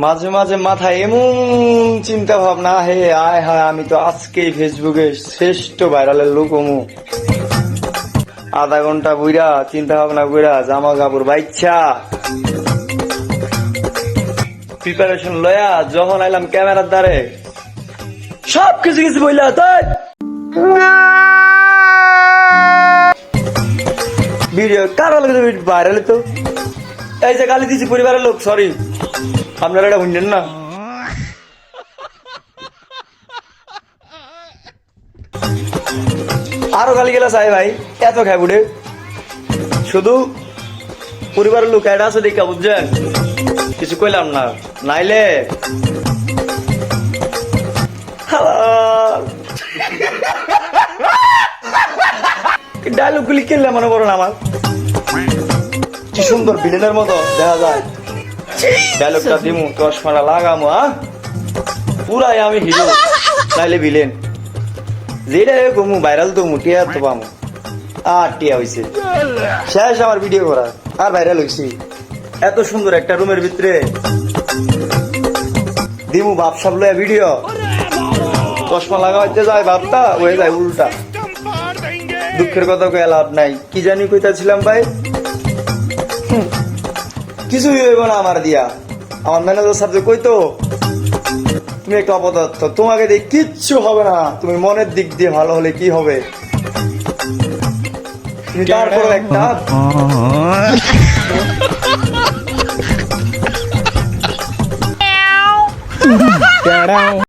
মাঝে মাঝে মাথায় এমন চিন্তা ভাবনা হে আয় হায় আমি তো আজকেই ফেসবুকে শ্রেষ্ঠ ভাইরালের লোক হমু। আধা ঘন্টা বুইরা চিন্তা ভাবনা কইরা জামা কাপড় বাইচ্ছা প্রিপারেশন লয়া যখন আইলাম ক্যামেরার দ্বারে সব কিছু কিছু বইলা তাই ভিডিও কার ভাইরাল তো এই যে গালি দিছি পরিবারের লোক সরি আপনারা এটা বুঝলেন না। আরো গালি গেলা চাই ভাই এত খাই বুড়ে শুধু পরিবারের লোক এটা আছে দেখা বুঝছেন কিছু কইলাম না নাইলে ডায়লগ গুলি কিনলে মনে করো না আমার কি সুন্দর ভিলেনের মতো দেখা যায় ডায়লগটা দিমু চশমাটা লাগামু পুরাই আমি হিরো নাইলে ভিলেন যেটা কমু ভাইরাল তো টিয়া তো পামু আর টিয়া হইছে শেষ আমার ভিডিও করা আর ভাইরাল হইছি এত সুন্দর একটা রুমের ভিতরে দিমু বাপ সব লয়া ভিডিও চশমা লাগাইতে যায় বাপটা হয়ে যায় উল্টা দুঃখের কথা কয়ে লাভ নাই কি জানি কইতাছিলাম ভাই কিছুই হইব না আমার দিয়া আমার ম্যানেজার সাহেব কইতো তুমি একটা অপদার্থ তোমাকে দিয়ে কিচ্ছু হবে না তুমি মনের দিক দিয়ে ভালো হলে কি হবে তুমি তারপর একটা